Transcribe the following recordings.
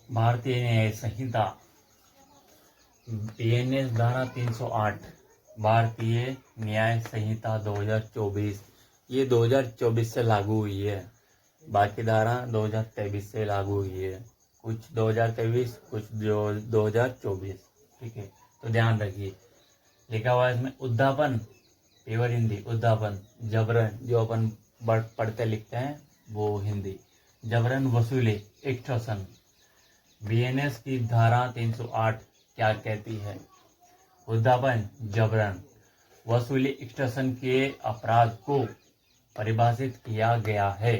भारतीय न्याय संहिता बीएनएस धारा 308 भारतीय न्याय संहिता 2024 ये 2024 से लागू हुई है। बाकी धारा 2023 से लागू हुई है। कुछ 2023 कुछ 2024। ठीक है, तो ध्यान रखिए। लिखा हुआ है इसमें उद्यापन, पेवर हिंदी उद्यापन, जबरन जो अपन पढ़ते लिखते हैं वो हिंदी, जबरन वसूली एक्सटॉर्शन। बीएनएस की धारा 308 क्या कहती है? उद्यापन, जबरन वसूली एक्सटॉर्शन के अपराध को परिभाषित किया गया है।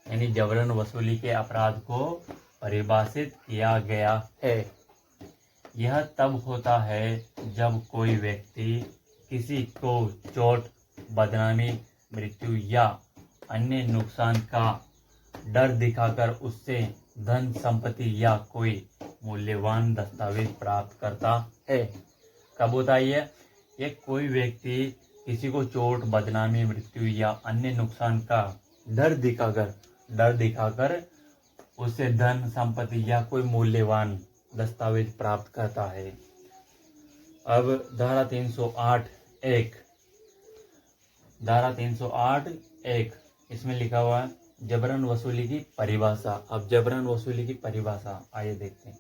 यानी जबरन वसूली के अपराध को परिभाषित किया गया है। यह तब होता है जब कोई व्यक्ति किसी को चोट, बदनामी, मृत्यु या अन्य नुकसान का डर दिखाकर उससे धन संपत्ति या कोई मूल्यवान दस्तावेज प्राप्त करता है। कब होता है ये कोई व्यक्ति किसी को चोट, बदनामी, मृत्यु या अन्य नुकसान का डर दिखाकर उससे धन संपत्ति या कोई मूल्यवान दस्तावेज प्राप्त करता है। अब धारा 308(1) इसमें लिखा हुआ है जबरन वसूली की परिभाषा। अब जबरन वसूली की परिभाषा आइए देखते हैं।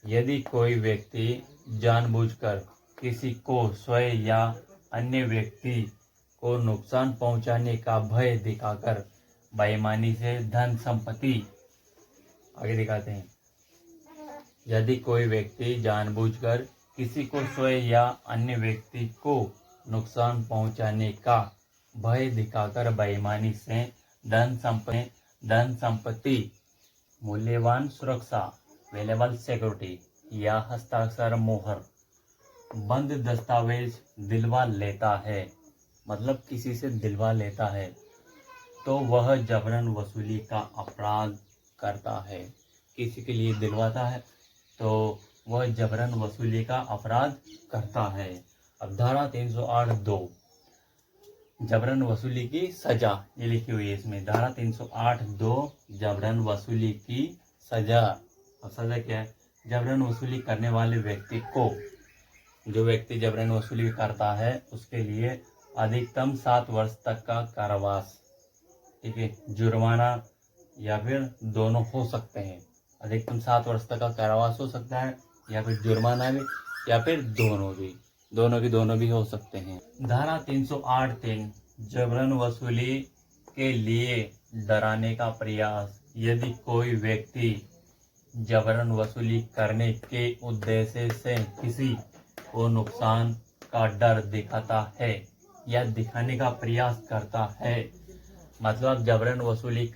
यदि कोई व्यक्ति जानबूझकर किसी को स्वयं या अन्य व्यक्ति को नुकसान पहुंचाने का भय दिखाकर बेईमानी से धन संपत्ति, आगे दिखाते हैं। यदि कोई व्यक्ति जानबूझकर किसी को स्वयं या अन्य व्यक्ति को नुकसान पहुंचाने का भय दिखाकर बेईमानी से धन संपत्ति, मूल्यवान सुरक्षा, वेलेबल सिक्योरिटी या हस्ताक्षर मोहर, बंद दस्तावेज दिलवा लेता है, मतलब किसी से दिलवा लेता है, तो वह जबरन वसूली का अपराध करता है। किसी के लिए दिलवाता है तो वह जबरन वसूली का अपराध करता है। अब धारा 308(2) जबरन वसूली की सजा, ये लिखी हुई है इसमें। धारा 308(2) जबरन वसूली की सजा। और सजा क्या है? जबरन वसूली करने वाले व्यक्ति को, जो व्यक्ति जबरन वसूली करता है उसके लिए अधिकतम 7 वर्ष तक का कारावास, ठीक है, जुर्माना या फिर दोनों हो सकते हैं। अधिकतम 7 वर्ष तक का कारावास हो सकता है या फिर जुर्माना भी, या फिर दोनों भी हो सकते हैं। धारा 308(3) जबरन वसूली के लिए डराने का प्रयास। यदि कोई व्यक्ति जबरन वसूली करने के उद्देश्य से किसी को नुकसान का डर दिखाता है या दिखाने का प्रयास करता है, मतलब जबरन वसूली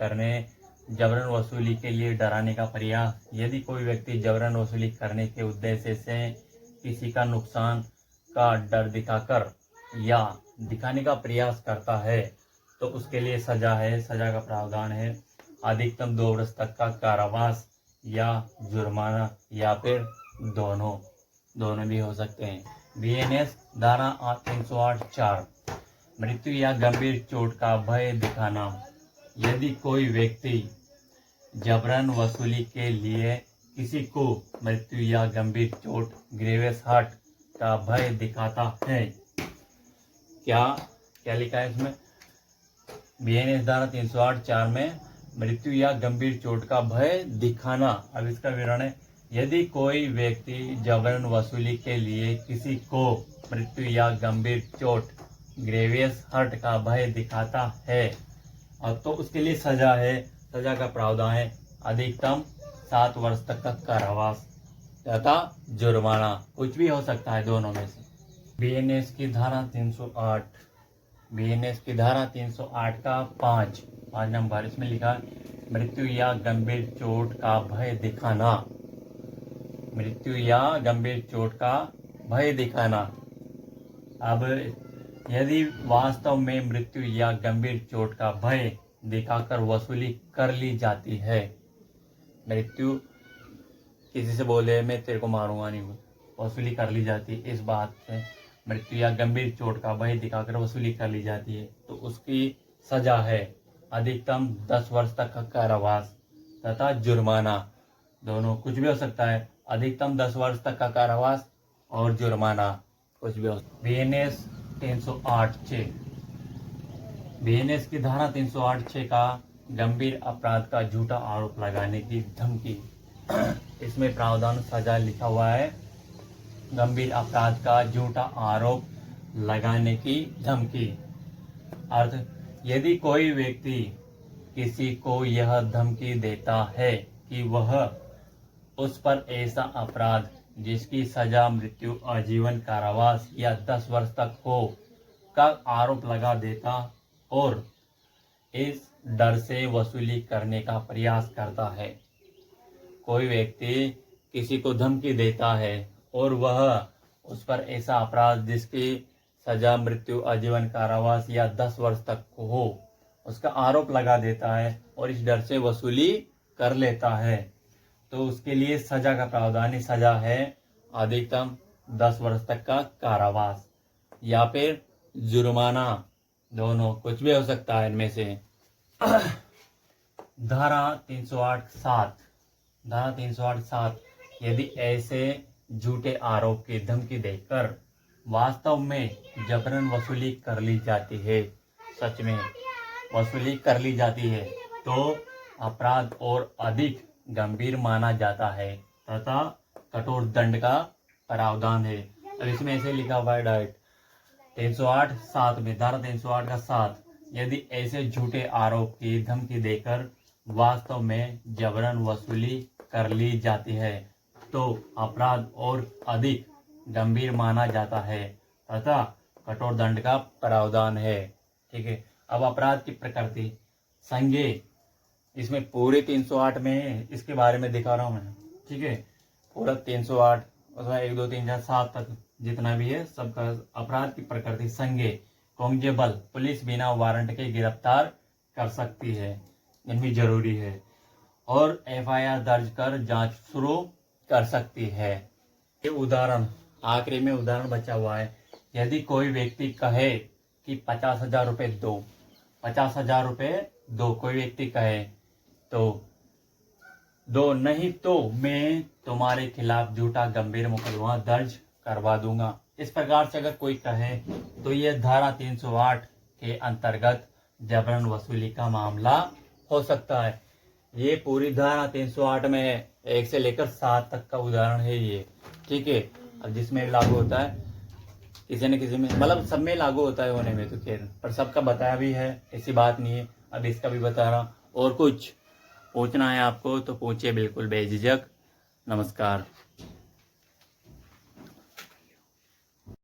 के लिए डराने का प्रयास। यदि कोई व्यक्ति जबरन वसूली करने के उद्देश्य से किसी का नुकसान का डर दिखाकर या दिखाने का प्रयास करता है तो उसके लिए सजा का प्रावधान है अधिकतम 2 वर्ष तक का कारावास या जुर्माना, या फिर दोनों भी हो सकते हैं। बीएनएस धारा 308(4) मृत्यु या गंभीर चोट का भय दिखाना। यदि कोई व्यक्ति जबरन वसूली के लिए किसी को मृत्यु या गंभीर चोट, ग्रेवियस हर्ट का भय दिखाता है, क्या लिखा है इसमें? बीएनएस धारा 308(4) में मृत्यु या गंभीर चोट का भय दिखाना। अब इसका विवरण है। यदि कोई व्यक्ति जबरन वसूली के लिए किसी को मृत्यु या गंभीर चोट, ग्रेवियस हर्ट का भय दिखाता है और तो उसके लिए सजा का प्रावधान है अधिकतम 7 वर्ष तक का कारावास तथा जुर्माना, कुछ भी हो सकता है दोनों में से। बीएनएस की धारा 308 का 5 नंबर, इसमें लिखा मृत्यु या गंभीर चोट का भय दिखाना। मृत्यु या गंभीर चोट का भय दिखाना। अब यदि वास्तव में मृत्यु या गंभीर चोट का भय दिखाकर वसूली कर ली जाती है, मृत्यु किसी से बोले मैं तेरे को मारूंगा नहीं, वसूली कर ली जाती है, इस बात से मृत्यु या गंभीर चोट का भय दिखाकर वसूली कर ली जाती है तो उसकी सजा है अधिकतम 10 वर्ष तक का कारावास तथा जुर्माना। दोनों कुछ भी हो सकता है। अधिकतम 10 वर्ष तक का कारावास और जुर्माना कुछ भी हो। बीएनएस 308(6), बीएनएस की धारा 308(6) का गंभीर अपराध का झूठा आरोप लगाने की धमकी। इसमें प्रावधान सजा लिखा हुआ है, गंभीर अपराध का झूठा आरोप लगाने की धमकी। अर्थ, यदि कोई व्यक्ति किसी को यह धमकी देता है कि वह उस पर ऐसा अपराध जिसकी सजा मृत्यु, आजीवन कारावास या 10 वर्ष तक हो का आरोप लगा देता और इस डर से वसूली करने का प्रयास करता है। कोई व्यक्ति किसी को धमकी देता है और वह उस पर ऐसा अपराध जिसकी सजा मृत्यु, आजीवन कारावास या 10 वर्ष तक हो उसका आरोप लगा देता है और इस डर से वसूली कर लेता है, तो उसके लिए सजा का प्रावधान ही सजा है अधिकतम 10 वर्ष तक का कारावास या फिर जुर्माना, दोनों कुछ भी हो सकता है इनमें से। धारा 308(7), धारा 308(7), यदि ऐसे झूठे आरोप की धमकी देकर वास्तव में जबरन वसूली कर ली जाती है, सच में वसूली कर ली जाती है, तो अपराध और अधिक गंभीर माना जाता है तथा कठोर दंड का प्रावधान है। अब इसमें ऐसे लिखा हुआ है डायरेक्ट 308(7) में, धारा 308 का 7, यदि ऐसे झूठे आरोप की धमकी देकर वास्तव में जबरन वसूली कर ली जाती है तो अपराध और अधिक गंभीर माना जाता है तथा कठोर दंड का प्रावधान है। ठीक है, अब अपराध की प्रकृति संज्ञेय, इसमें पूरे 308 में इसके बारे में दिखा रहा हूं मैं। ठीक है, पूरा 308 उसमें 1 2 3 4 7 तक जितना भी है सबका अपराध की प्रकृति संज्ञेय, कॉन्जेबल, पुलिस बिना वारंट के गिरफ्तार कर सकती है, इनमें जरूरी है, और एफआईआर दर्ज कर जांच शुरू कर सकती है। ये उदाहरण आखिरी में उदाहरण बचा हुआ है, यदि कोई व्यक्ति कहे कि 50,000 रुपये दो, 50,000 रुपये दो, कोई व्यक्ति कहे तो दो, नहीं तो मैं तुम्हारे खिलाफ झूठा गंभीर मुकदमा दर्ज करवा दूंगा। इस प्रकार से अगर कोई कहे तो यह धारा 308 के अंतर्गत जबरन वसूली का मामला हो सकता है। ये पूरी धारा 308 में है, 1 से लेकर 7 तक का उदाहरण है ये। ठीक है, अब जिसमें लागू होता है किसी न किसी में, मतलब सब में लागू होता है होने में तो खैर, पर सबका बताया भी है, ऐसी बात नहीं है। अब इसका भी बता रहा हूँ, और कुछ पूछना है आपको तो पूछिए बिल्कुल बेझिझक। नमस्कार।